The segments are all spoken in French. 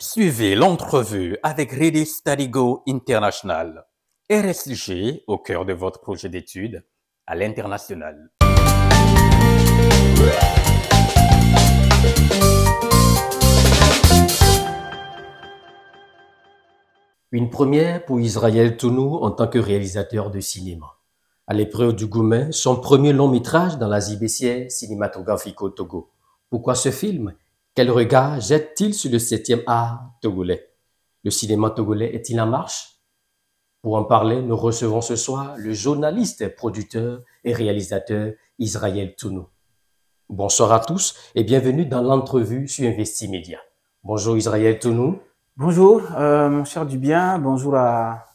Suivez l'entrevue avec Ready Study Go International, RSG au cœur de votre projet d'études à l'international. Une première pour Israël Tounou en tant que réalisateur de cinéma. À l'épreuve du Goumen, son premier long métrage dans l'Asie baissière cinématographique au Togo. Pourquoi ce film? Quel regard jette-t-il sur le 7e art togolais? Le cinéma togolais est-il en marche? Pour en parler, nous recevons ce soir le journaliste, producteur et réalisateur Israël Tounou. Bonsoir à tous et bienvenue dans l'entrevue sur Investimedia. Bonjour Israël Tounou. Bonjour, mon cher Dubien. Bonjour à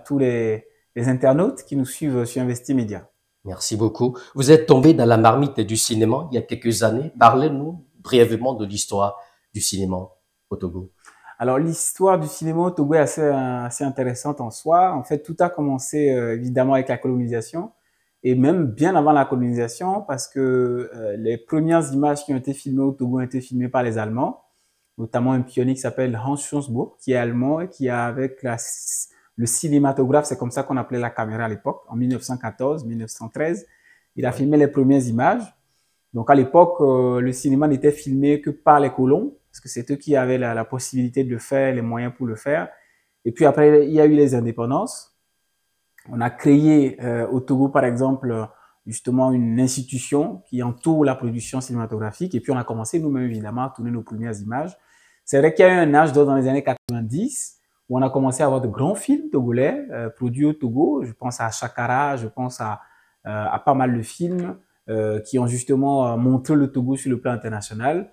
tous les internautes qui nous suivent sur Investimedia. Merci beaucoup. Vous êtes tombé dans la marmite du cinéma il y a quelques années. Parlez-nous brièvement de l'histoire du cinéma au Togo. Alors, l'histoire du cinéma au Togo est assez intéressante en soi. En fait, tout a commencé évidemment avec la colonisation et même bien avant la colonisation parce que les premières images qui ont été filmées au Togo ont été filmées par les Allemands, notamment un pionnier qui s'appelle Hans Schonsburg, qui est allemand et qui a avec le cinématographe, c'est comme ça qu'on appelait la caméra à l'époque, en 1914-1913, il a filmé les premières images. Donc à l'époque, le cinéma n'était filmé que par les colons, parce que c'est eux qui avaient la possibilité de le faire, les moyens pour le faire. Et puis après, il y a eu les indépendances. On a créé au Togo, par exemple, justement une institution qui entoure la production cinématographique. Et puis on a commencé nous-mêmes, évidemment, à tourner nos premières images. C'est vrai qu'il y a eu un âge d'or dans les années 90 où on a commencé à avoir de grands films togolais produits au Togo. Je pense à Chakara, je pense à pas mal de films qui ont justement montré le Togo sur le plan international.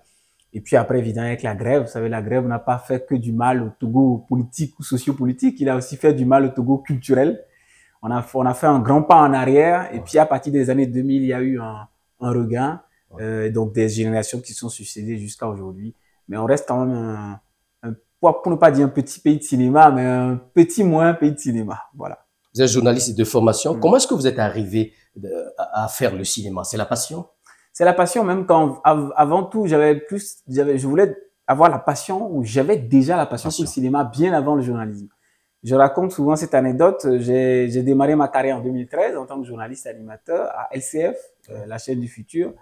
Et puis après, évidemment, avec la grève, vous savez, la grève n'a pas fait que du mal au Togo politique ou sociopolitique, il a aussi fait du mal au Togo culturel. On a fait un grand pas en arrière et puis à partir des années 2000, il y a eu un regain, donc des générations qui sont succédées jusqu'à aujourd'hui. Mais on reste quand même pour ne pas dire un petit pays de cinéma, mais un petit moins pays de cinéma. Voilà. Vous êtes journaliste de formation. Comment est-ce que vous êtes arrivé à faire le cinéma? C'est la passion? C'est la passion, même quand, avant tout, je voulais avoir la passion, ou j'avais déjà la passion pour le cinéma bien avant le journalisme. Je raconte souvent cette anecdote. J'ai démarré ma carrière en 2013 en tant que journaliste animateur à LCF, la chaîne du futur,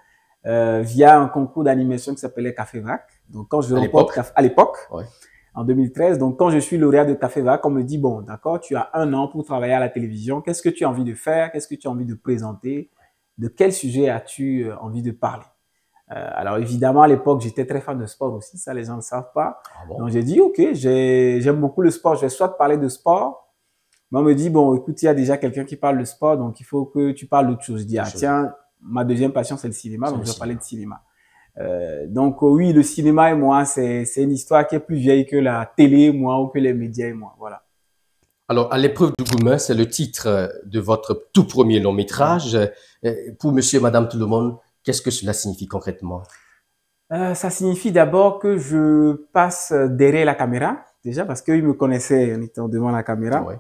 via un concours d'animation qui s'appelait Café Vac. Donc, quand je remporte à l'époque, en 2013, donc quand je suis lauréat de Café Vac, on me dit, bon, d'accord, tu as 1 an pour travailler à la télévision. Qu'est-ce que tu as envie de faire? Qu'est-ce que tu as envie de présenter? De quel sujet as-tu envie de parler? Alors évidemment, à l'époque, j'étais très fan de sport aussi, ça les gens ne savent pas. Ah bon? Donc j'ai dit, ok, j'aime beaucoup le sport, je vais soit parler de sport, mais on me dit, bon, écoute, il y a déjà quelqu'un qui parle de sport, donc il faut que tu parles d'autre chose. Je dis, ah tiens, ma deuxième passion, c'est le cinéma, donc je vais parler de cinéma. Donc oui, le cinéma et moi, c'est une histoire qui est plus vieille que la télé et moi, ou que les médias et moi, voilà. Alors, à l'épreuve du Goumen, c'est le titre de votre tout premier long métrage. Pour monsieur et madame tout le monde, qu'est-ce que cela signifie concrètement? Ça signifie d'abord que je passe derrière la caméra, déjà parce qu'ils me connaissaient en étant devant la caméra. Ouais.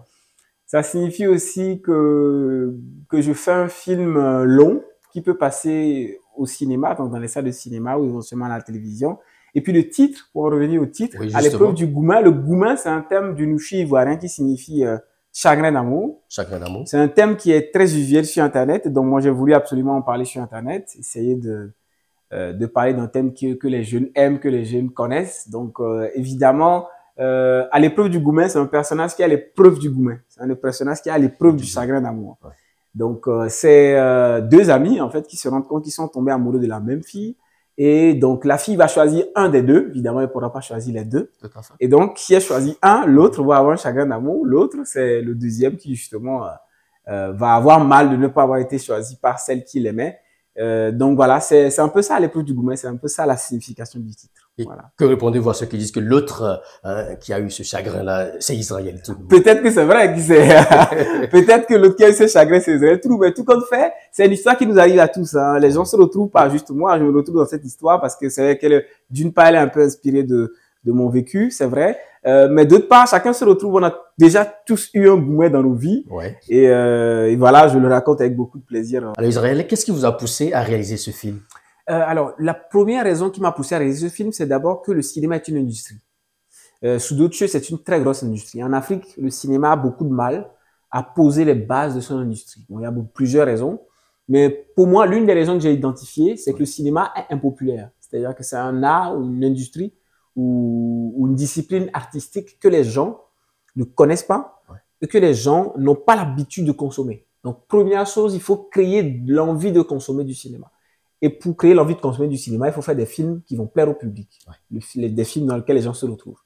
Ça signifie aussi que je fais un film long qui peut passer au cinéma, donc dans les salles de cinéma ou éventuellement à la télévision. Et puis le titre, pour revenir au titre, oui, à l'épreuve du Goumen, le Goumen, c'est un thème du Nouchi ivoirien qui signifie chagrin d'amour. Chagrin d'amour. C'est un thème qui est très usuel sur Internet, donc moi j'ai voulu absolument en parler sur Internet, essayer de parler d'un thème que les jeunes aiment, que les jeunes connaissent. Donc évidemment, à l'épreuve du Goumen, c'est un personnage qui a l'épreuve du Goumen. C'est un personnage qui a l'épreuve du chagrin d'amour. Ouais. Donc c'est 2 amis en fait qui se rendent compte qu'ils sont tombés amoureux de la même fille. Et donc, la fille va choisir un des deux. Évidemment, elle ne pourra pas choisir les deux. Et donc, si elle choisit un, l'autre va avoir un chagrin d'amour. L'autre, c'est le deuxième qui, justement, va avoir mal de ne pas avoir été choisi par celle qu'il aimait. Donc, voilà, c'est un peu ça l'épreuve du Goumen. C'est un peu ça la signification du titre. Et voilà. Que répondez-vous à ceux qui disent que l'autre qui a eu ce chagrin-là, c'est Israël Tounou? Peut-être que c'est vrai, peut-être que l'autre qui a eu ce chagrin, c'est Israël Tounou. Mais tout compte fait, c'est une histoire qui nous arrive à tous. Hein. Les gens se retrouvent pas, juste moi, je me retrouve dans cette histoire parce que c'est vrai qu'elle, d'une part, elle est un peu inspirée de mon vécu, c'est vrai. Mais d'autre part, chacun se retrouve, on a déjà tous eu un Goumen dans nos vies. Ouais. Et voilà, je le raconte avec beaucoup de plaisir. Alors Israël, qu'est-ce qui vous a poussé à réaliser ce film? Alors, la première raison qui m'a poussé à réaliser ce film, c'est d'abord que le cinéma est une industrie. Sous d'autres cieux, c'est une très grosse industrie. En Afrique, le cinéma a beaucoup de mal à poser les bases de son industrie. Bon, il y a plusieurs raisons. Mais pour moi, l'une des raisons que j'ai identifiées, c'est que le cinéma est impopulaire. C'est-à-dire que c'est un art ou une industrie ou une discipline artistique que les gens ne connaissent pas et que les gens n'ont pas l'habitude de consommer. Donc, première chose, il faut créer l'envie de consommer du cinéma. Et pour créer l'envie de consommer du cinéma, il faut faire des films qui vont plaire au public. Des films dans lesquels les gens se retrouvent.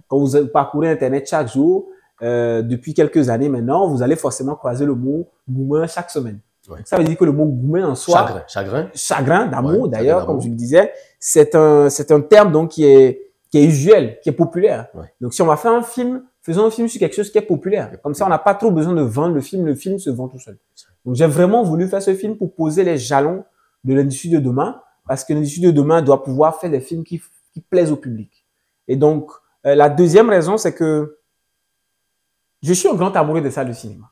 Quand vous parcourez Internet chaque jour, depuis quelques années maintenant, vous allez forcément croiser le mot Goumen chaque semaine. Ça veut dire que le mot Goumen en soi, chagrin d'amour d'ailleurs, comme je le disais, c'est un terme donc qui est usuel, qui est populaire. Donc si on va faire un film, faisons un film sur quelque chose qui est populaire. Comme ça, on n'a pas trop besoin de vendre le film se vend tout seul. Donc j'ai vraiment voulu faire ce film pour poser les jalons de l'industrie de demain, parce que l'industrie de demain doit pouvoir faire des films qui plaisent au public. Et donc, la deuxième raison, c'est que je suis un grand amoureux des salles de cinéma.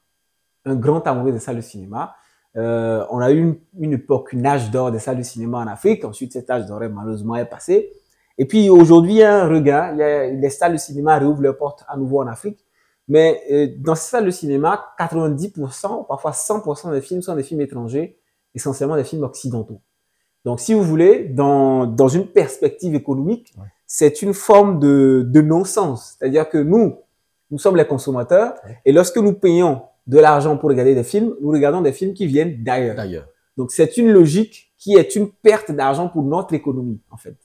Un grand amoureux des salles de cinéma. On a eu une époque, une âge d'or des salles de cinéma en Afrique. Ensuite, cet âge d'or, malheureusement, est passé. Et puis, aujourd'hui, il y a un regain. Les salles de cinéma réouvrent leurs portes à nouveau en Afrique. Mais dans ces salles de cinéma, 90%, parfois 100% des films sont des films étrangers, essentiellement des films occidentaux. Donc, si vous voulez, dans une perspective économique, c'est une forme de non-sens. C'est-à-dire que nous sommes les consommateurs, et lorsque nous payons de l'argent pour regarder des films, nous regardons des films qui viennent d'ailleurs. Donc, c'est une logique qui est une perte d'argent pour notre économie, en fait.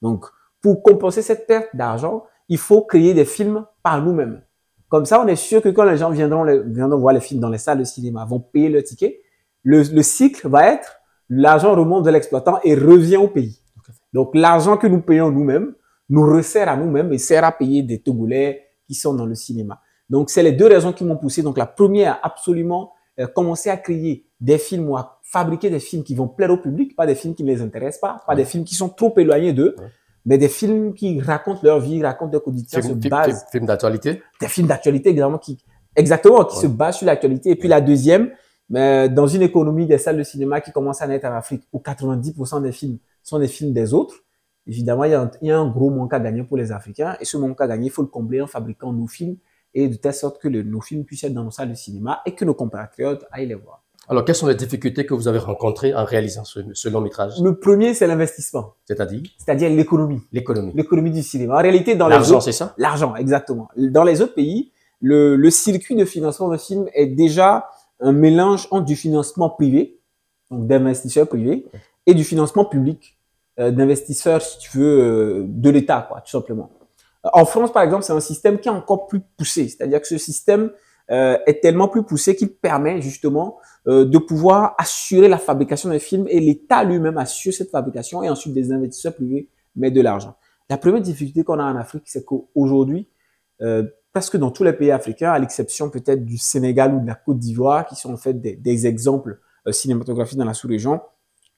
Donc, pour compenser cette perte d'argent, il faut créer des films par nous-mêmes. Comme ça, on est sûr que quand les gens viendront voir les films dans les salles de cinéma, vont payer leur ticket, le cycle va être l'argent remonte de l'exploitant et revient au pays. Donc, l'argent que nous payons nous-mêmes nous resserre à nous-mêmes et sert à payer des Togolais qui sont dans le cinéma. Donc, c'est les deux raisons qui m'ont poussé. Donc, la première, absolument, commencer à créer des films ou à fabriquer des films qui vont plaire au public, pas des films qui ne les intéressent pas des films qui sont trop éloignés d'eux, mais des films qui racontent leur vie, racontent leur quotidien, Films d'actualité. Des films d'actualité, exactement, qui se basent sur l'actualité. Et puis la deuxième, dans une économie des salles de cinéma qui commence à naître en Afrique, où 90% des films sont des films des autres, évidemment, il y a un gros manque à gagner pour les Africains. Et ce manque à gagner, il faut le combler en fabriquant nos films et de telle sorte que nos films puissent être dans nos salles de cinéma et que nos compatriotes aillent les voir. Alors, quelles sont les difficultés que vous avez rencontrées en réalisant ce long métrage? Le premier, c'est l'investissement. C'est-à-dire l'économie. L'économie du cinéma. En réalité, dans l'argent, c'est ça? L'argent, exactement. Dans les autres pays, le circuit de financement d'un film est déjà un mélange entre du financement privé, donc d'investisseurs privés, et du financement public, d'investisseurs, si tu veux, de l'État, quoi, tout simplement. En France, par exemple, c'est un système qui est encore plus poussé. C'est-à-dire que ce système est tellement plus poussé qu'il permet justement de pouvoir assurer la fabrication d'un film et l'État lui-même assure cette fabrication et ensuite des investisseurs privés mettent de l'argent. La première difficulté qu'on a en Afrique, c'est qu'aujourd'hui, presque dans tous les pays africains, à l'exception peut-être du Sénégal ou de la Côte d'Ivoire, qui sont en fait des exemples cinématographiques dans la sous-région.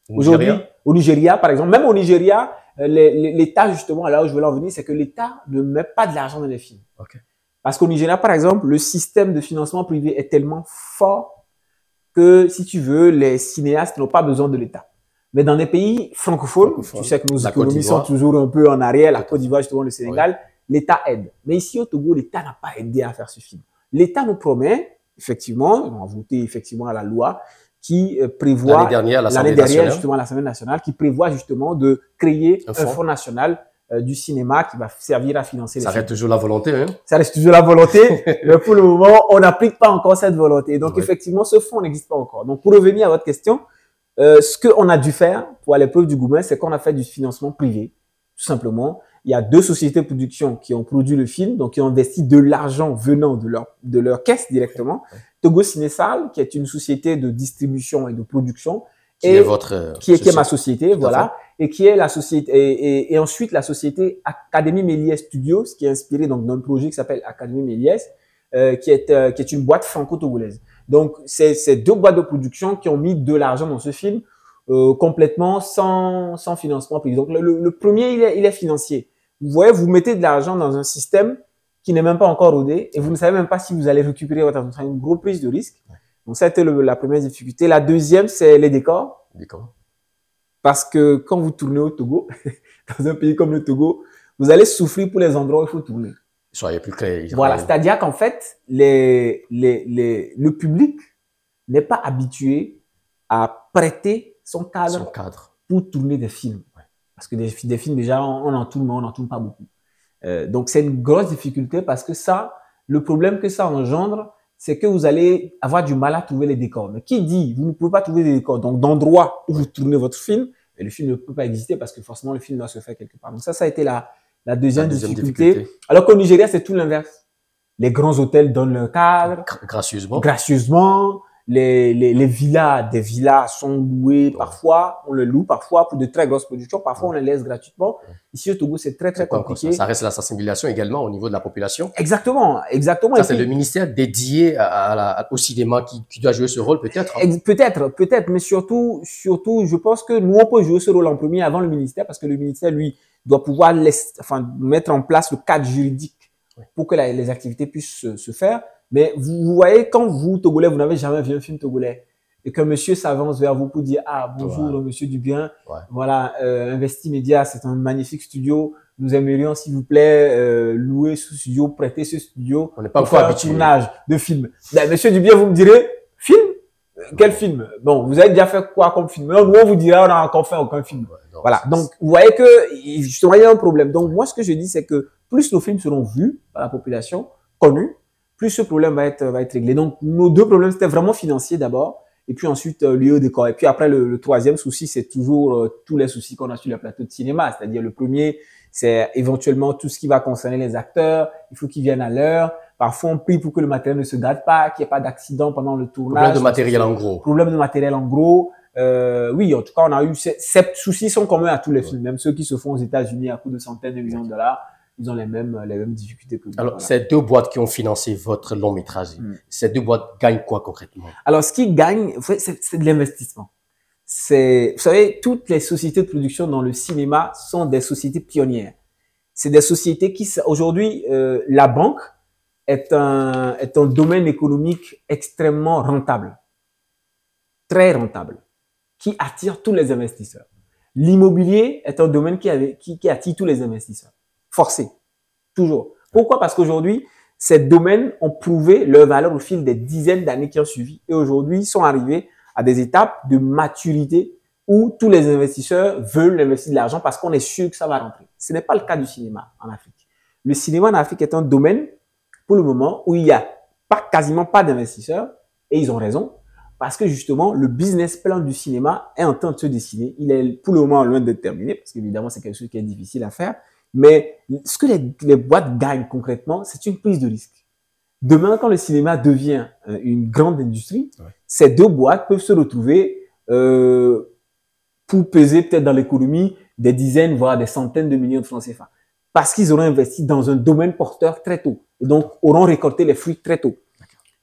Aujourd'hui, au Nigeria, par exemple, même au Nigeria, l'État, justement, là où je veux en venir, c'est que l'État ne met pas de l'argent dans les films. Parce qu'au Nigeria, par exemple, le système de financement privé est tellement fort que, si tu veux, les cinéastes n'ont pas besoin de l'État. Mais dans des pays francophones, tu sais que nos économies sont toujours un peu en arrière, la Côte d'Ivoire, justement, le Sénégal, l'État aide. Mais ici, au Togo, l'État n'a pas aidé à faire ce film. L'État nous promet, effectivement, on a voté effectivement à la loi qui prévoit, l'année dernière, justement, à l'Assemblée nationale, qui prévoit justement de créer un fonds national du cinéma qui va servir à financer les films. Ça reste toujours la volonté, hein? Ça reste toujours la volonté, mais pour le moment, on n'applique pas encore cette volonté. Donc, effectivement, ce fonds n'existe pas encore. Donc, pour revenir à votre question, ce qu'on a dû faire pour aller preuve du Goumen, c'est qu'on a fait du financement privé, tout simplement. Il y a 2 sociétés de production qui ont produit le film, donc qui ont investi de l'argent venant de leur caisse directement. Togo Ciné-Salle, qui est une société de distribution et de production, qui est ma société, voilà, et qui est la société, et ensuite la société Académie Méliès Studios, qui est inspirée donc d'un projet qui s'appelle Académie Méliès, qui est une boîte franco-togolaise. Donc, c'est 2 boîtes de production qui ont mis de l'argent dans ce film, complètement sans financement privé. Donc, le premier, il est financier. Vous voyez, vous mettez de l'argent dans un système qui n'est même pas encore rodé et vous ne savez même pas si vous allez récupérer votre argent. C'est une grosse prise de risque. Donc, ça a été la première difficulté. La deuxième, c'est les décors. Parce que quand vous tournez au Togo, dans un pays comme le Togo, vous allez souffrir pour les endroits où il faut tourner. Soyez plus clair. Voilà, c'est-à-dire qu'en fait, le public n'est pas habitué à prêter son cadre pour tourner des films. Ouais. Parce que des films, déjà, on en tourne, mais on n'en tourne pas beaucoup. Donc, c'est une grosse difficulté parce que ça, le problème que ça engendre, c'est que vous allez avoir du mal à trouver les décors. Mais qui dit, vous ne pouvez pas trouver des décors, donc d'endroits où vous tournez votre film, et le film ne peut pas exister parce que forcément, le film doit se faire quelque part. Donc ça a été la deuxième difficulté. Alors qu'au Nigeria, c'est tout l'inverse. Les grands hôtels donnent leur cadre. Gracieusement. Les villas, des villas sont louées parfois, on les loue parfois pour de très grosses productions, parfois on les laisse gratuitement. Ici au Togo, c'est très compliqué. Ça reste la sensibilisation également au niveau de la population. Exactement. Ça, c'est le ministère dédié au cinéma qui doit jouer ce rôle peut-être. Peut-être, mais surtout, je pense que nous, on peut jouer ce rôle en premier avant le ministère parce que le ministère, lui, doit pouvoir mettre en place le cadre juridique pour que les activités puissent se faire. Mais vous voyez, quand vous, Togolais, vous n'avez jamais vu un film togolais et que monsieur s'avance vers vous pour dire « Ah, bonjour, monsieur Dubien, voilà, Investi Média, c'est un magnifique studio. Nous aimerions, s'il vous plaît, louer ce studio, prêter ce studio pour faire un tournage de film. » Ben, monsieur Dubien, vous me direz « Film? Quel film? Bon, vous avez déjà fait quoi comme film? Non, nous, on vous dira « On n'a encore fait aucun film. » Voilà. Donc, vous voyez que, justement, il y a un problème. Donc, moi, ce que je dis, c'est que plus nos films seront vus par la population, connus, plus ce problème va être réglé. Donc, nos deux problèmes, c'était vraiment financier d'abord, et puis ensuite, lié au décor. Et puis après, le troisième souci, c'est toujours tous les soucis qu'on a sur les plateaux de cinéma. C'est-à-dire, le premier, c'est éventuellement tout ce qui va concerner les acteurs. Il faut qu'ils viennent à l'heure. Parfois, on prie pour que le matériel ne se gâte pas, qu'il n'y ait pas d'accident pendant le tournage. Problème de matériel en gros. Problème de matériel en gros. Oui, en tout cas, on a eu ces soucis sont communs à tous les films, même ceux qui se font aux États-Unis à coût de centaines de millions de dollars. Ils ont les mêmes difficultés que nous. Alors, ces deux boîtes qui ont financé votre long métrage, ces deux boîtes gagnent quoi concrètement? Alors, ce qui gagne, c'est de l'investissement. Vous savez, toutes les sociétés de production dans le cinéma sont des sociétés pionnières. C'est des sociétés qui, aujourd'hui, la banque est un domaine économique extrêmement rentable. Très rentable. Qui attire tous les investisseurs. L'immobilier est un domaine qui attire tous les investisseurs. Forcé. Toujours. Pourquoi? Parce qu'aujourd'hui, ces domaines ont prouvé leur valeur au fil des dizaines d'années qui ont suivi. Et aujourd'hui, ils sont arrivés à des étapes de maturité où tous les investisseurs veulent investir de l'argent parce qu'on est sûr que ça va rentrer. Ce n'est pas le cas du cinéma en Afrique. Le cinéma en Afrique est un domaine, pour le moment, où il n'y a quasiment pas d'investisseurs. Et ils ont raison. Parce que justement, le business plan du cinéma est en train de se dessiner. Il est pour le moment loin d'être terminé parce qu'évidemment, c'est quelque chose qui est difficile à faire. Mais ce que les boîtes gagnent concrètement, c'est une prise de risque. Demain, quand le cinéma devient une grande industrie, ces deux boîtes peuvent se retrouver pour peser peut-être dans l'économie des dizaines, voire des centaines de millions de francs CFA. Parce qu'ils auront investi dans un domaine porteur très tôt. Et donc, auront récolté les fruits très tôt.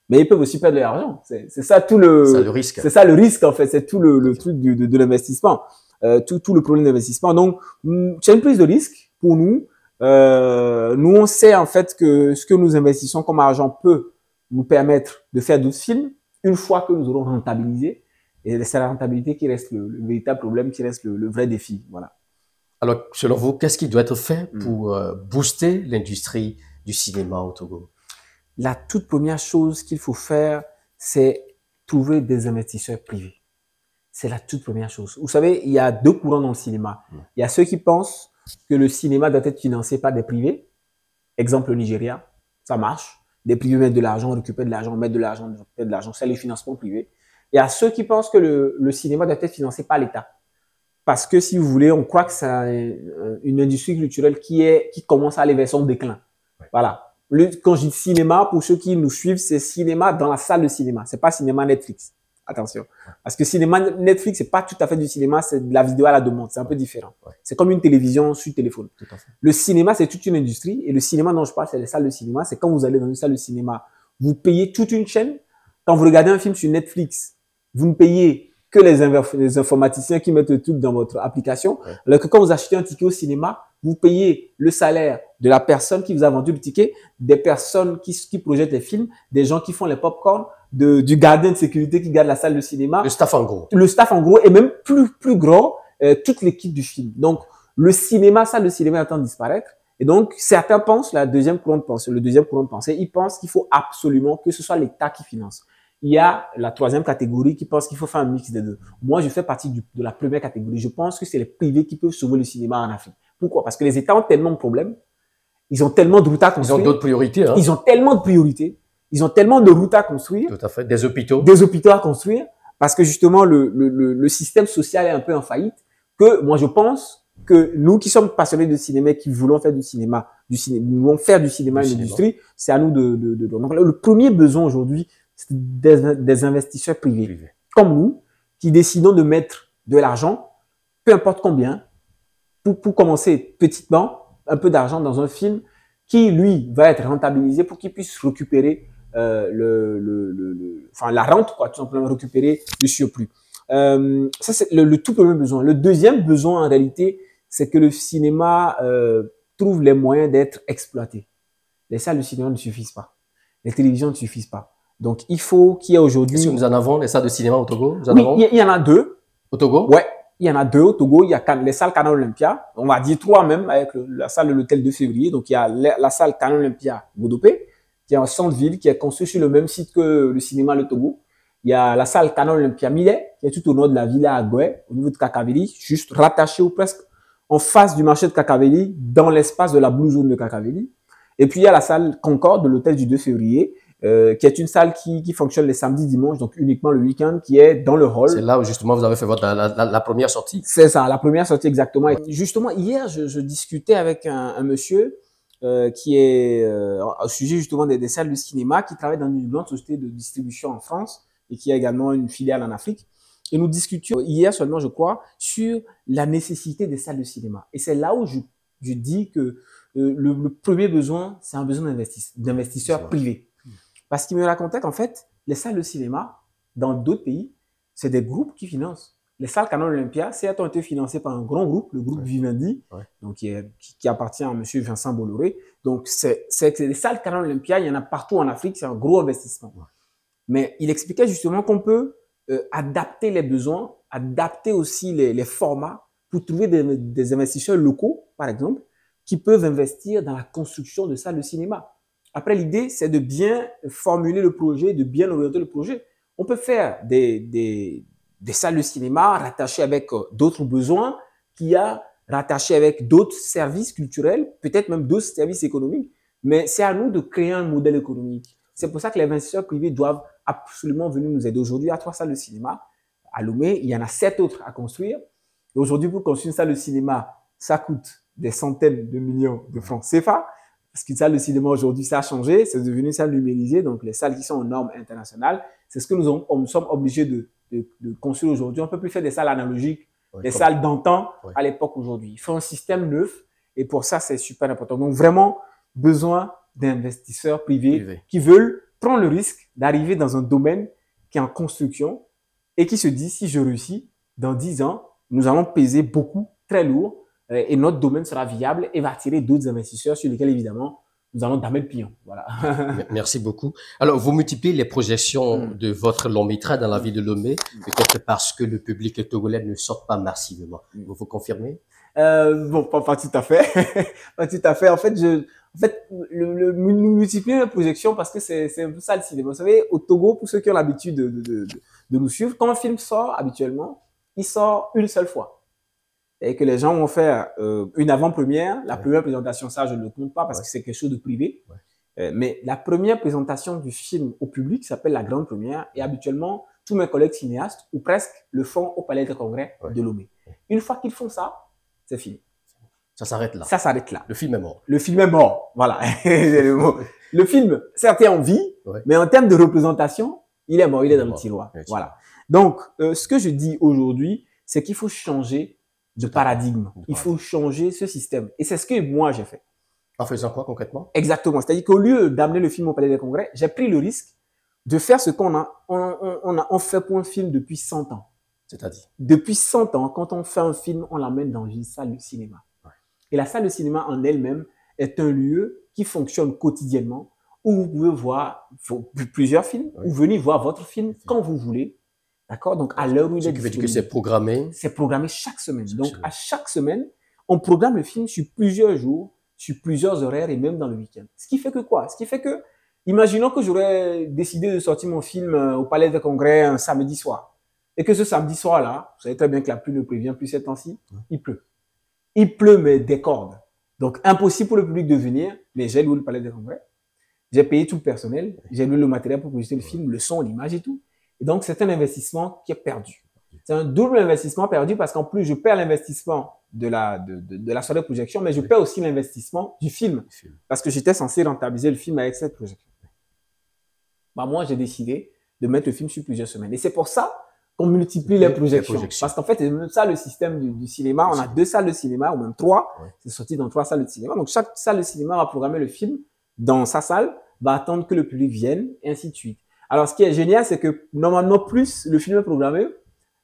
Mais ils peuvent aussi perdre de l'argent. C'est ça tout le risque. C'est ça le risque, en fait. C'est tout le truc de l'investissement. Tout le problème d'investissement. Donc, c'est une prise de risque. Pour nous, nous on sait en fait que ce que nous investissons comme argent peut nous permettre de faire d'autres films une fois que nous aurons rentabilisé. Et c'est la rentabilité qui reste le véritable problème, qui reste le vrai défi. Voilà. Alors, selon vous, qu'est-ce qui doit être fait pour booster l'industrie du cinéma au Togo? La toute première chose qu'il faut faire, c'est trouver des investisseurs privés. C'est la toute première chose. Vous savez, il y a deux courants dans le cinéma. Il y a ceux qui pensent que le cinéma doit être financé par des privés. Exemple, le Nigeria, ça marche. Des privés mettent de l'argent, récupèrent de l'argent, mettent de l'argent, récupèrent de l'argent. C'est le financement privé. Il y a ceux qui pensent que le cinéma doit être financé par l'État. Parce que si vous voulez, on croit que c'est une industrie culturelle qui commence à aller vers son déclin. Voilà. Quand je dis cinéma, pour ceux qui nous suivent, c'est cinéma dans la salle de cinéma. C'est pas cinéma Netflix. Attention. Parce que cinéma Netflix, c'est pas tout à fait du cinéma, c'est de la vidéo à la demande. C'est un peu différent. C'est comme une télévision sur téléphone. Tout à fait. Le cinéma, c'est toute une industrie. Et le cinéma dont je parle, c'est les salles de cinéma. C'est quand vous allez dans une salle de cinéma, vous payez toute une chaîne. Quand vous regardez un film sur Netflix, vous ne payez que les informaticiens qui mettent le truc dans votre application. Alors que quand vous achetez un ticket au cinéma, vous payez le salaire de la personne qui vous a vendu le ticket, des personnes qui projettent les films, des gens qui font les pop-corn, du gardien de sécurité qui garde la salle de cinéma. Le staff en gros. Le staff en gros, et même plus grand, toute l'équipe du film. Donc, le cinéma, salle de cinéma est en train de disparaître. Et donc, certains pensent, le deuxième courant de pensée, ils pensent qu'il faut absolument que ce soit l'État qui finance. Il y a la troisième catégorie qui pense qu'il faut faire un mix des deux. Moi, je fais partie de la première catégorie. Je pense que c'est les privés qui peuvent sauver le cinéma en Afrique. Pourquoi? Parce que les États ont tellement de problèmes. Ils ont tellement de routes à construire. Ils ont d'autres priorités. Hein. Ils ont tellement de priorités. Ils ont tellement de routes à construire. Tout à fait. Des hôpitaux. Des hôpitaux à construire. Parce que justement, le système social est un peu en faillite. Que moi, je pense que nous qui sommes passionnés de cinéma, qui voulons faire du cinéma, nous voulons faire du cinéma une industrie, c'est à nous donc, le premier besoin aujourd'hui, c'est des investisseurs privés. Comme nous, qui décidons de mettre de l'argent, peu importe combien, pour commencer petitement, un peu d'argent dans un film qui, lui, va être rentabilisé pour qu'il puisse récupérer la rente, quoi, tout simplement récupérer le surplus. Ça, c'est le tout premier besoin. Le deuxième besoin, en réalité, c'est que le cinéma trouve les moyens d'être exploité. Les salles de cinéma ne suffisent pas. Les télévisions ne suffisent pas. Donc, il faut qu'il y ait aujourd'hui... Est-ce que nous en avons, les salles de cinéma au Togo? Oui, il y en a 2. Au Togo? Ouais, il y en a 2 au Togo. Il y a les salles Canal Olympia. On va dire 3 même, avec la salle de l'hôtel 2 février. Donc, il y a la salle Canal Olympia Godopé, qui est en centre-ville, qui est construite sur le même site que le cinéma Le Togo. Il y a la salle Canal Olympia Millet, qui est tout au nord de la ville à Agoué, au niveau de Kakaveli, juste rattaché ou presque en face du marché de Kakaveli, dans l'espace de la Blue Zone de Kakaveli. Et puis, il y a la salle Concorde de l'hôtel du 2 février, qui est une salle qui fonctionne les samedis, dimanches, donc uniquement le week-end, qui est dans le hall. C'est là où justement vous avez fait la première sortie. C'est ça, la première sortie exactement. Ouais. Et justement, hier, je discutais avec un monsieur qui est au sujet justement des salles de cinéma, qui travaille dans une grande société de distribution en France et qui a également une filiale en Afrique. Et nous discutions hier seulement, je crois, sur la nécessité des salles de cinéma. Et c'est là où je dis que le premier besoin, c'est un besoin d'investisseurs privés. Parce qu'il me racontait qu'en fait, les salles de cinéma, dans d'autres pays, c'est des groupes qui financent. Les salles Canal Olympia, certes, ont été financées par un grand groupe, le groupe Vivendi, donc qui appartient à M. Vincent Bolloré. Donc, c'est les salles Canal Olympia, il y en a partout en Afrique, c'est un gros investissement. Mais il expliquait justement qu'on peut adapter les besoins, adapter aussi les formats pour trouver des investisseurs locaux, par exemple, qui peuvent investir dans la construction de salles de cinéma. Après, l'idée, c'est de bien formuler le projet, de bien orienter le projet. On peut faire des salles de cinéma rattachées avec d'autres besoins, qu'il y a rattachées avec d'autres services culturels, peut-être même d'autres services économiques. Mais c'est à nous de créer un modèle économique. C'est pour ça que les investisseurs privés doivent absolument venir nous aider. Aujourd'hui, il y a 3 salles de cinéma à Lomé. Il y en a 7 autres à construire. Et aujourd'hui, pour construire une salle de cinéma, ça coûte des centaines de millions de francs CFA. Parce qu'une salle de cinéma aujourd'hui, ça a changé, c'est devenu une salle numérisée, donc les salles qui sont aux normes internationales, c'est ce que nous sommes obligés de construire aujourd'hui. On ne peut plus faire des salles analogiques, des salles d'antan à l'époque aujourd'hui. Il faut un système neuf et pour ça, c'est super important. Donc vraiment, besoin d'investisseurs privés qui veulent prendre le risque d'arriver dans un domaine qui est en construction et qui se disent, si je réussis, dans 10 ans, nous allons peser beaucoup, très lourd, et notre domaine sera viable et va attirer d'autres investisseurs sur lesquels, évidemment, nous allons damer le pion. Voilà. Merci beaucoup. Alors, vous multipliez les projections de votre long métrage dans la ville de Lomé, peut-être parce que le public togolais ne sort pas massivement. Vous confirmez? Bon, pas tout à fait. Pas tout à fait. En fait, nous multiplions les projections parce que c'est un peu ça le cinéma. Vous savez, au Togo, pour ceux qui ont l'habitude de nous suivre, quand un film sort, habituellement, il sort une seule fois. Et que les gens vont faire une avant-première. La première présentation, ça, je ne le compte pas parce que c'est quelque chose de privé. Mais la première présentation du film au public s'appelle la grande première. Et habituellement, tous mes collègues cinéastes, ou presque, le font au Palais des Congrès de Lomé. Une fois qu'ils font ça, c'est fini. Ça s'arrête là. Ça s'arrête là. Le film est mort. Le film est mort. Voilà. Le film, certes, est en vie, mais en termes de représentation, il est mort. Il est dans le tiroir. Voilà. Donc, ce que je dis aujourd'hui, c'est qu'il faut changer de paradigme. Il faut changer ce système. Et c'est ce que moi, j'ai fait. En faisant quoi concrètement? Exactement. C'est-à-dire qu'au lieu d'amener le film au Palais des Congrès, j'ai pris le risque de faire ce on fait pour un film depuis 100 ans. C'est-à-dire? Depuis 100 ans, quand on fait un film, on l'amène dans une salle de cinéma. Et la salle de cinéma en elle-même est un lieu qui fonctionne quotidiennement, où vous pouvez voir plusieurs films, ou venir voir votre film quand vous voulez. D'accord? Donc, à l'heure où il est disponible. Ce qui veut dire que c'est programmé? C'est programmé chaque semaine. Donc, à chaque semaine, on programme le film sur plusieurs jours, sur plusieurs horaires et même dans le week-end. Ce qui fait que quoi? Ce qui fait que, imaginons que j'aurais décidé de sortir mon film au Palais des Congrès un samedi soir. Et que ce samedi soir-là, vous savez très bien que la pluie ne prévient plus ces temps-ci, il pleut. Il pleut, mais des cordes. Donc, impossible pour le public de venir, mais j'ai loué le Palais des Congrès. J'ai payé tout le personnel, j'ai loué le matériel pour projeter le film, le son, l'image et tout. Et donc, c'est un investissement qui est perdu. C'est un double investissement perdu parce qu'en plus, je perds l'investissement de la soirée de projection, mais je perds aussi l'investissement du film. Parce que j'étais censé rentabiliser le film avec cette projection. Bah, moi, j'ai décidé de mettre le film sur plusieurs semaines. Et c'est pour ça qu'on multiplie les projections. Parce qu'en fait, c'est même ça le système du cinéma. On a 2 salles de cinéma, ou même 3. Ouais. C'est sorti dans 3 salles de cinéma. Donc, chaque salle de cinéma va programmer le film dans sa salle, va attendre que le public vienne, et ainsi de suite. Alors, ce qui est génial, c'est que normalement, plus le film est programmé,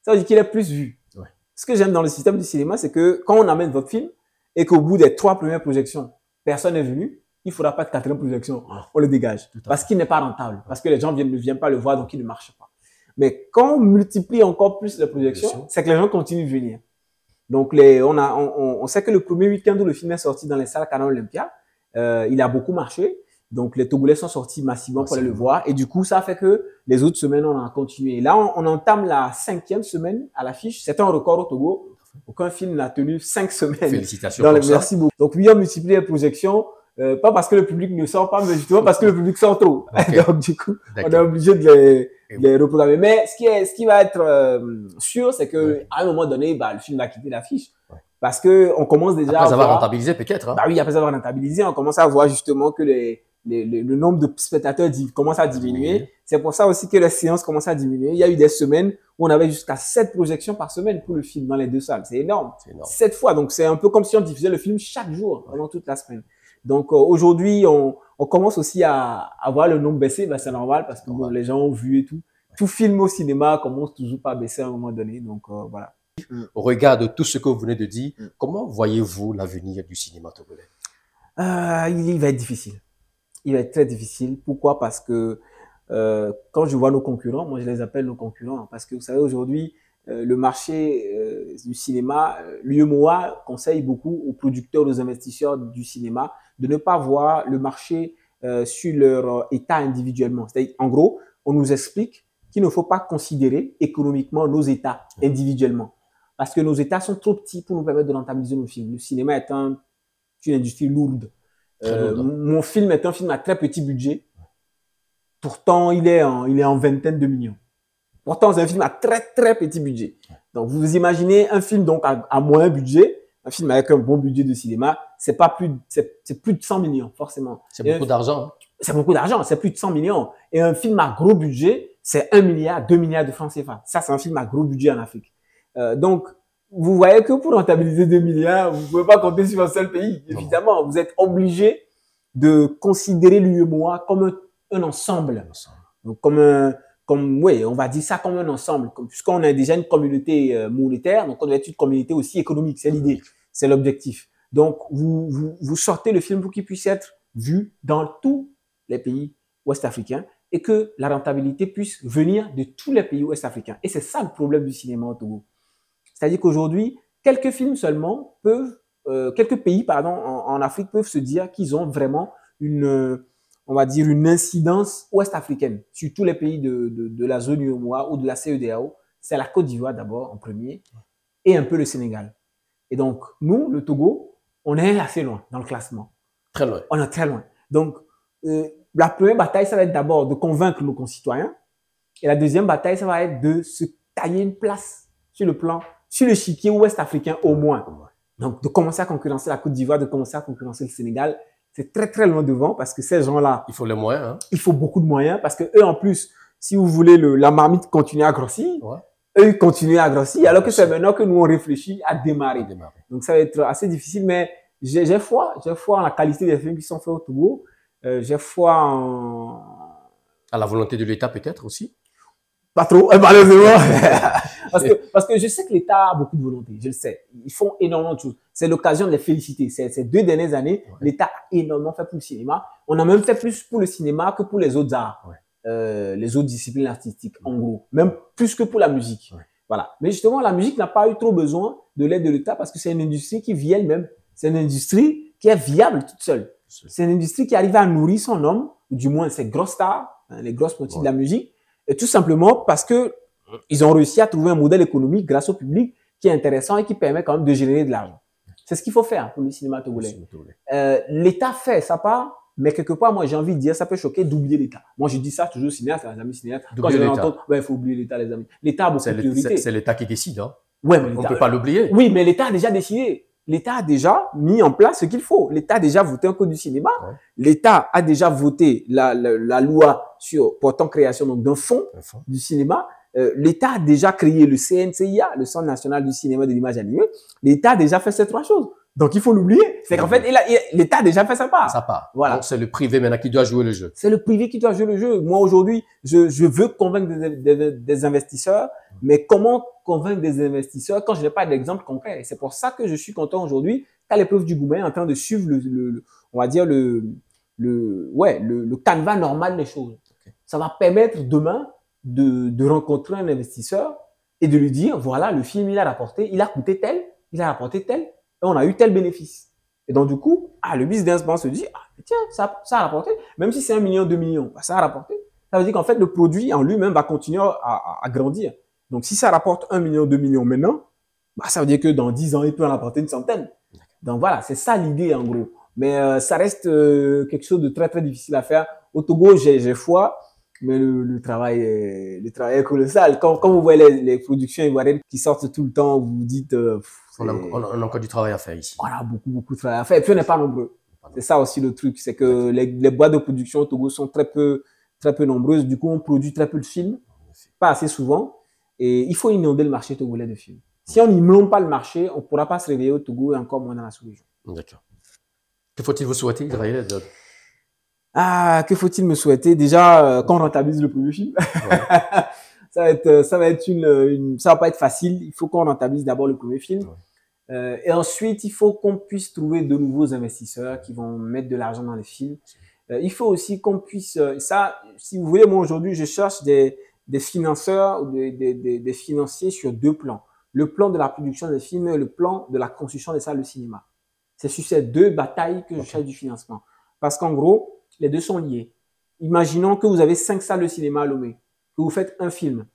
ça veut dire qu'il est plus vu. Ouais. Ce que j'aime dans le système du cinéma, c'est que quand on amène votre film et qu'au bout des 3 premières projections, personne n'est venu, il ne faudra pas de 4e projection. On le dégage. Parce qu'il n'est pas rentable. Parce que les gens ne viennent pas le voir, donc il ne marche pas. Mais quand on multiplie encore plus les projections, c'est que les gens continuent de venir. Donc, on sait que le premier week-end où le film est sorti dans les salles Canal Olympia, il a beaucoup marché. Donc, les Togolais sont sortis massivement pour aller le voir. Et du coup, ça fait que les autres semaines, on a continué. Et là, on entame la 5e semaine à l'affiche. C'est un record au Togo. Aucun film n'a tenu 5 semaines. Félicitations pour ça. Merci beaucoup. Donc, oui, on multiplie les projections. Pas parce que le public ne sort pas, mais justement parce que le public sort trop. Okay. Donc, du coup, on est obligé de les reprogrammer. Mais ce qui va être sûr, c'est que à un moment donné, bah, le film va quitter l'affiche. Ouais. Parce que on commence déjà après avoir rentabilisé peut-être. Hein. Bah oui, après avoir rentabilisé, on commence à voir justement que le nombre de spectateurs commence à diminuer. Oui. C'est pour ça aussi que les séances commencent à diminuer. Il y a eu des semaines où on avait jusqu'à 7 projections par semaine pour le film dans les 2 salles. C'est énorme. 7 fois. Donc, c'est un peu comme si on diffusait le film chaque jour pendant toute la semaine. Donc, aujourd'hui, on commence aussi à voir le nombre baisser. Ben, c'est normal parce que bon, les gens ont vu et tout. Tout film au cinéma commence toujours par baisser à un moment donné. Donc, voilà. Au regard de tout ce que vous venez de dire, comment voyez-vous l'avenir du cinéma togolais? Il va être difficile. Il va être très difficile. Pourquoi? Parce que quand je vois nos concurrents, moi je les appelle nos concurrents, parce que vous savez aujourd'hui, le marché du cinéma, l'UEMOA conseille beaucoup aux producteurs, aux investisseurs du cinéma de ne pas voir le marché sur leur état individuellement. C'est-à-dire, en gros, on nous explique qu'il ne faut pas considérer économiquement nos états individuellement, parce que nos états sont trop petits pour nous permettre de rentabiliser nos films. Le cinéma est une industrie lourde. Mon film est un film à très petit budget. Pourtant, il est en vingtaine de millions. Pourtant, c'est un film à très, très petit budget. Donc, vous imaginez un film donc à moyen budget, un film avec un bon budget de cinéma, c'est plus de 100 millions, forcément. C'est beaucoup d'argent. C'est beaucoup d'argent, c'est plus de 100 millions. Et un film à gros budget, c'est 1 milliard, 2 milliards de francs CFA. Ça, c'est un film à gros budget en Afrique. Donc, vous voyez que pour rentabiliser 2 milliards, vous ne pouvez pas compter sur un seul pays. Évidemment, vous êtes obligé de considérer l'UEMOA comme un ensemble. Donc, oui, on va dire ça comme un ensemble. Puisqu'on a déjà une communauté monétaire, donc on doit être une communauté aussi économique. C'est l'idée, c'est l'objectif. Donc, vous sortez le film pour qu'il puisse être vu dans tous les pays ouest-africains et que la rentabilité puisse venir de tous les pays ouest-africains. Et c'est ça le problème du cinéma au Togo. C'est-à-dire qu'aujourd'hui, quelques pays, en Afrique peuvent se dire qu'ils ont vraiment on va dire une incidence ouest-africaine sur tous les pays de la zone UEMOA ou de la CEDEAO. C'est la Côte d'Ivoire d'abord en premier et un peu le Sénégal. Et donc, nous, le Togo, on est assez loin dans le classement. Très loin. On est très loin. Donc, la première bataille, ça va être d'abord de convaincre nos concitoyens. Et la deuxième bataille, ça va être de se tailler une place sur l'échiquier ouest-africain au moins. Donc, de commencer à concurrencer la Côte d'Ivoire, de commencer à concurrencer le Sénégal, c'est très, très loin devant parce que ces gens-là… Il faut les moyens. Hein. Il faut beaucoup de moyens parce que eux, en plus, si vous voulez, la marmite continue à grossir. Ouais. Eux, ils continuent à grossir alors que c'est maintenant que nous, on réfléchit à démarrer. Donc, ça va être assez difficile, mais j'ai foi en la qualité des films qui sont faits au Togo. J'ai foi à la volonté de l'État peut-être aussi. Pas trop, malheureusement. parce que je sais que l'État a beaucoup de volonté, je le sais. Ils font énormément de choses. C'est l'occasion de les féliciter. Ces 2 dernières années, l'État a énormément fait pour le cinéma. On a même fait plus pour le cinéma que pour les autres arts, les autres disciplines artistiques, en gros. Même plus que pour la musique. Voilà. Mais justement, la musique n'a pas eu trop besoin de l'aide de l'État parce que c'est une industrie qui vit elle-même. C'est une industrie qui est viable toute seule. C'est une industrie qui arrive à nourrir son homme, ou du moins ses grosses stars, les grosses pointures de la musique, et tout simplement parce que ils ont réussi à trouver un modèle économique grâce au public qui est intéressant et qui permet quand même de générer de l'argent. C'est ce qu'il faut faire pour le cinéma togolais. L'État fait sa part, mais quelque part, moi, j'ai envie de dire, ça peut choquer d'oublier l'État. Moi, je dis ça toujours aux cinéastes, à mes amis cinéastes. Quand je l'entends, il faut oublier l'État, les amis. L'État a beaucoup de priorités. C'est l'État qui décide, hein. Ouais, mais on ne peut pas l'oublier. Oui, mais l'État a déjà décidé. L'État a déjà mis en place ce qu'il faut. L'État a déjà voté un code du cinéma. Ouais. L'État a déjà voté la loi portant création donc d'un fonds du cinéma. L'État a déjà créé le CNCIA, le Centre national du cinéma et de l'image animée. L'État a déjà fait ces trois choses. Donc, il faut l'oublier. C'est qu'en fait, l'État a déjà fait sa part. Sa part. Voilà. Donc, c'est le privé maintenant qui doit jouer le jeu. C'est le privé qui doit jouer le jeu. Moi, aujourd'hui, je veux convaincre des investisseurs, mais comment convaincre des investisseurs quand je n'ai pas d'exemple concret? C'est pour ça que je suis content aujourd'hui qu'à l'épreuve du Goumet est en train de suivre on va dire le canevas normal des choses. Okay. Ça va permettre demain de rencontrer un investisseur et de lui dire, voilà, le film, il a rapporté, il a coûté tel, il a rapporté tel, et on a eu tel bénéfice. Et donc, du coup, le businessman se dit, tiens, ça a rapporté, même si c'est 1 million, 2 millions, ça a rapporté. Ça veut dire qu'en fait, le produit en lui-même va continuer à grandir. Donc, si ça rapporte 1 million, 2 millions maintenant, ça veut dire que dans 10 ans, il peut en rapporter une centaine. Donc, voilà, c'est ça l'idée, en gros. Mais ça reste quelque chose de très, très difficile à faire. Au Togo, j'ai foi, mais le travail est colossal. Quand vous voyez les productions ivoiriennes qui sortent tout le temps, vous vous dites... on a encore du travail à faire ici. On a beaucoup de travail à faire. Et puis, on n'est pas nombreux. C'est ça aussi le truc. C'est que les boîtes de production au Togo sont très peu nombreuses. Du coup, on produit très peu de films. Pas assez souvent. Et il faut inonder le marché togolais de films. Si on n'inonde pas le marché, on ne pourra pas se réveiller au Togo et encore moins dans la sous-région. D'accord. Que faut-il vous souhaiter, Israël? Que faut-il me souhaiter? Déjà, qu'on rentabilise le premier film. Ouais. ça va pas être facile. Il faut qu'on rentabilise d'abord le premier film. Ouais. Et ensuite, il faut qu'on puisse trouver de nouveaux investisseurs qui vont mettre de l'argent dans les films. Il faut aussi qu'on puisse, si vous voulez, moi aujourd'hui, je cherche des financeurs ou des financiers sur 2 plans. Le plan de la production des films et le plan de la construction des salles de cinéma. C'est sur ces 2 batailles que je cherche du financement. Parce qu'en gros, les 2 sont liés. Imaginons que vous avez 5 salles de cinéma à Lomé, que vous faites un film.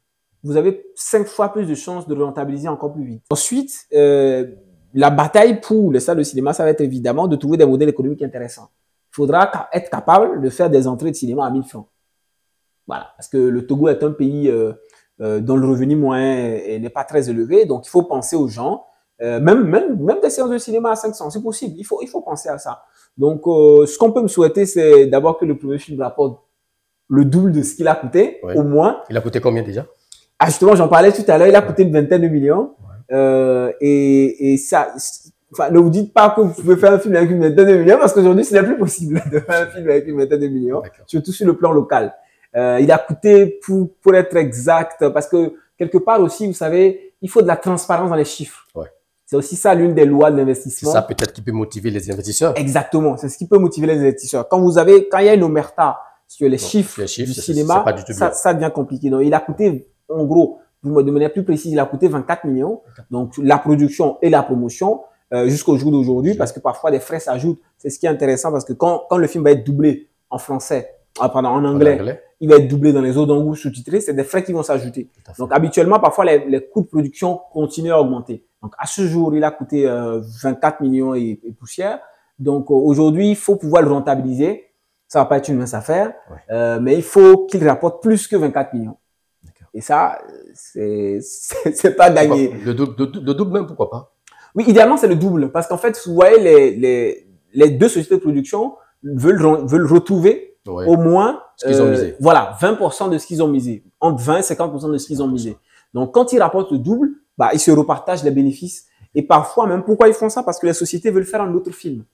Vous avez 5 fois plus de chances de le rentabiliser encore plus vite. Ensuite, la bataille pour les salles de cinéma, ça va être évidemment de trouver des modèles économiques intéressants. Il faudra être capable de faire des entrées de cinéma à 1000 francs. Voilà. Parce que le Togo est un pays dont le revenu moyen n'est pas très élevé. Donc, il faut penser aux gens. Même des séances de cinéma à 500, c'est possible. Il faut penser à ça. Donc, ce qu'on peut me souhaiter, c'est d'abord que le premier film rapporte le double de ce qu'il a coûté, au moins. Il a coûté combien déjà? Justement, j'en parlais tout à l'heure, il a coûté une vingtaine de millions. Et ça, ne vous dites pas que vous pouvez faire un film avec une vingtaine de millions, parce qu'aujourd'hui, ce n'est plus possible de faire un film avec une vingtaine de millions, surtout sur le plan local. Il a coûté, pour être exact, parce que quelque part aussi, vous savez, il faut de la transparence dans les chiffres. Ouais. C'est aussi ça l'une des lois de l'investissement. C'est ça peut-être qui peut motiver les investisseurs. Exactement, c'est ce qui peut motiver les investisseurs. Quand il y a une omerta sur les chiffres du cinéma, ça devient compliqué. Donc, il a coûté, en gros, de manière plus précise, il a coûté 24 millions. Donc, la production et la promotion jusqu'au jour d'aujourd'hui, parce que parfois des frais s'ajoutent. C'est ce qui est intéressant, parce que quand le film va être doublé en français, en anglais, il va être doublé dans les autres langues sous-titrés, c'est des frais qui vont s'ajouter. Donc, habituellement, parfois, les coûts de production continuent à augmenter. Donc, à ce jour, il a coûté 24 millions et poussière. Donc, aujourd'hui, il faut pouvoir le rentabiliser. Ça va pas être une mince affaire, mais il faut qu'il rapporte plus que 24 millions. Et ça, c'est pas gagné. Le double même, pourquoi pas? Oui, idéalement, c'est le double. Parce qu'en fait, vous voyez, les 2 sociétés de production veulent retrouver au moins, ce qu'ils ont misé. Voilà, 20% de ce qu'ils ont misé. Entre 20 et 50% de ce qu'ils ont misé. Donc, quand ils rapportent le double, ils se repartagent les bénéfices. Et parfois, même, pourquoi ils font ça? Parce que les sociétés veulent faire un autre film.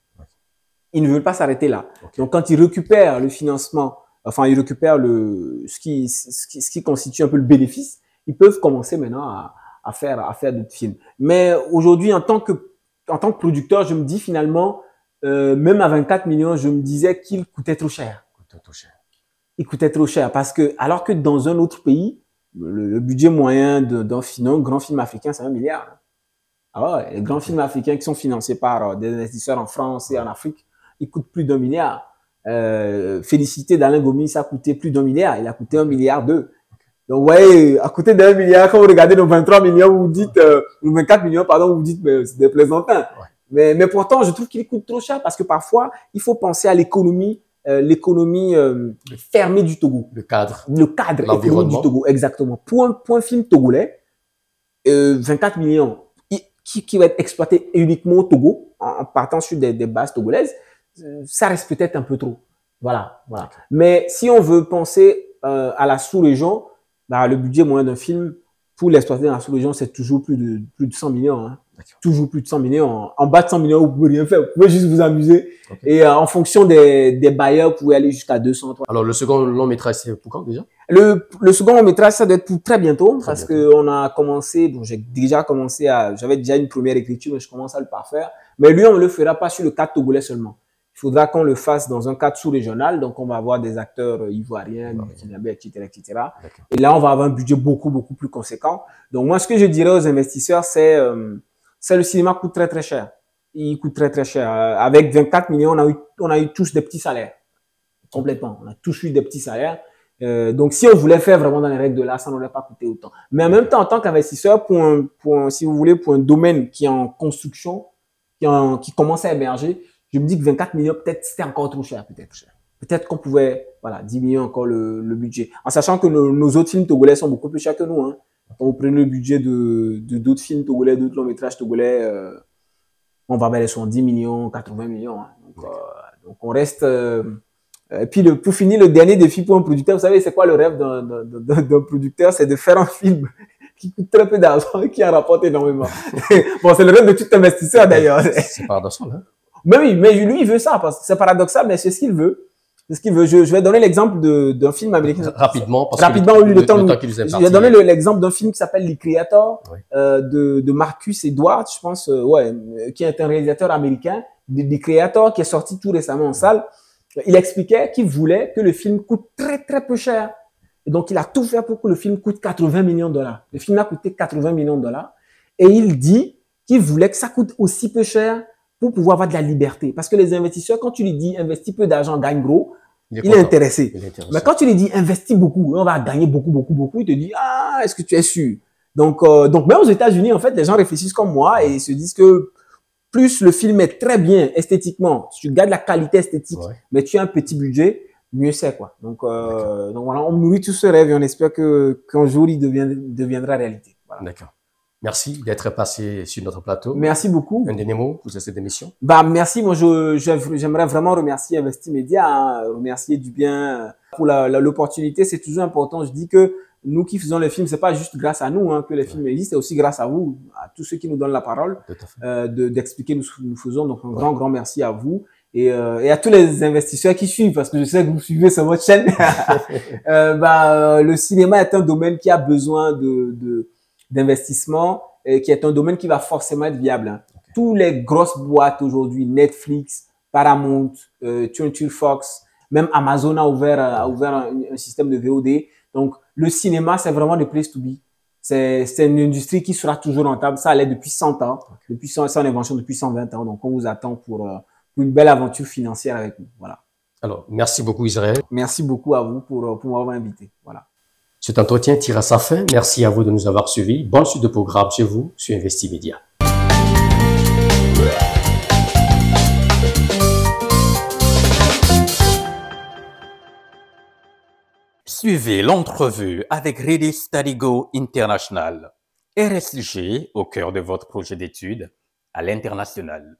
Ils ne veulent pas s'arrêter là. Donc, quand ils récupèrent le financement, enfin, ils récupèrent ce qui constitue un peu le bénéfice, ils peuvent commencer maintenant à faire d'autres films. Mais aujourd'hui, en tant que producteur, je me dis finalement, même à 24 millions, je me disais qu'il coûtait trop cher. Il coûtait trop cher parce que, alors que dans un autre pays, le budget moyen d'un grand film africain, c'est 1 milliard. Ah ouais, les grands films africains qui sont financés par des investisseurs en France et en Afrique, ils coûtent plus d'1 milliard. Félicité d'Alain Gomis, ça a coûté plus d'1 milliard. Il a coûté 1,2 milliard. Donc, ouais, à côté d'1 milliard, quand vous regardez nos 23 millions, vous dites, nos 24 millions, pardon, vous dites, mais c'est des plaisantins. Mais pourtant, je trouve qu'il coûte trop cher parce que parfois, il faut penser à l'économie fermée du Togo. Le cadre. Le cadre économique du Togo, exactement. Pour un film togolais, 24 millions qui va être exploité uniquement au Togo, en partant sur des bases togolaises, ça reste peut-être un peu trop. Voilà. Mais si on veut penser à la sous-région, bah, le budget moyen d'un film pour l'exploiter dans la sous-région, c'est toujours plus de 100 millions. Hein. Toujours plus de 100 millions. En bas de 100 millions, vous pouvez rien faire. Vous pouvez juste vous amuser. Et en fonction des bailleurs, vous pouvez aller jusqu'à 200. 300. Alors, le second long métrage, c'est pour quand déjà? Le second long métrage, ça doit être pour très bientôt. Parce que on a commencé, bon, j'avais déjà une première écriture, mais je commence à le parfaire. Mais lui, on ne le fera pas sur le cadre togolais seulement. Il faudra qu'on le fasse dans un cadre sous-régional. Donc, on va avoir des acteurs ivoiriens, burkinabés, etc. Et là, on va avoir un budget beaucoup plus conséquent. Donc, moi, ce que je dirais aux investisseurs, c'est le cinéma coûte très, très cher. Il coûte très, très cher. Avec 24 millions, on a eu tous des petits salaires. Complètement. On a tous eu des petits salaires. Donc, si on voulait faire vraiment dans les règles de l'art, ça n'aurait pas coûté autant. Mais en même temps, en tant qu'investisseur, si vous voulez, pour un domaine qui est en construction, qui commence à émerger, je me dis que 24 millions, peut-être c'était encore trop cher, peut-être qu'on pouvait, diminuer encore le budget. En sachant que nos autres films togolais sont beaucoup plus chers que nous, hein. Quand vous prenez le budget de d'autres films togolais, d'autres longs métrages togolais, on va vers les 70 millions, 80 millions, hein. Donc on reste, et puis pour finir, le dernier défi pour un producteur, vous savez, c'est quoi le rêve d'un producteur? C'est de faire un film qui coûte très peu d'argent et qui en rapporte énormément. Bon, c'est le rêve de tout investisseur d'ailleurs. C'est paradoxal, hein? Mais oui, mais lui, il veut ça, parce que c'est paradoxal, mais c'est ce qu'il veut. C'est ce qu'il veut. Je vais donner l'exemple d'un film américain. Rapidement, le temps qui nous est imparti. Je vais donner l'exemple d'un film qui s'appelle Les Creators, de Marcus Edwards, je pense, qui est un réalisateur américain, Les Creators, qui est sorti tout récemment en salle. Il expliquait qu'il voulait que le film coûte très, très peu cher. Et donc, il a tout fait pour que le film coûte 80 millions de dollars. Le film a coûté 80 millions de dollars. Et il dit qu'il voulait que ça coûte aussi peu cher pour pouvoir avoir de la liberté. Parce que les investisseurs, quand tu lui dis investis peu d'argent, gagne gros, il est intéressé. Mais quand tu lui dis investis beaucoup, on va gagner beaucoup, il te dit, ah, est-ce que tu es sûr? Donc même aux États-Unis, en fait, les gens réfléchissent comme moi et se disent que plus le film est très bien esthétiquement, si tu gardes la qualité esthétique, mais tu as un petit budget, mieux c'est, quoi. Donc voilà, on nourrit tout ce rêve et on espère qu'un jour il deviendra réalité. Voilà. D'accord. Merci d'être passé sur notre plateau. Merci beaucoup. Un dernier mot pour cette émission? Merci. Moi, j'aimerais vraiment remercier Investimedia, hein, remercier du bien pour l'opportunité. C'est toujours important. Je dis que nous qui faisons les films, c'est pas juste grâce à nous, hein, que les films existent, c'est aussi grâce à vous, à tous ceux qui nous donnent la parole, d'expliquer ce que nous faisons. Donc, un grand merci à vous. Et à tous les investisseurs qui suivent, parce que je sais que vous suivez sur votre chaîne. Le cinéma est un domaine qui a besoin d'investissement, qui est un domaine qui va forcément être viable. Hein. Tous les grosses boîtes aujourd'hui, Netflix, Paramount, 20th Fox, même Amazon a ouvert un système de VOD. Donc, le cinéma, c'est vraiment le place to be. C'est une industrie qui sera toujours rentable. Ça allait depuis 100 ans, depuis son invention depuis 120 ans. Donc, on vous attend pour une belle aventure financière avec nous. Voilà. Alors, merci beaucoup Israël. Merci beaucoup à vous pour m'avoir invité. Voilà. Cet entretien tire à sa fin. Merci à vous de nous avoir suivis. Bonne suite de programme chez vous sur Investimedia. Suivez l'entrevue avec Ready Study Go International. RSG au cœur de votre projet d'études à l'international.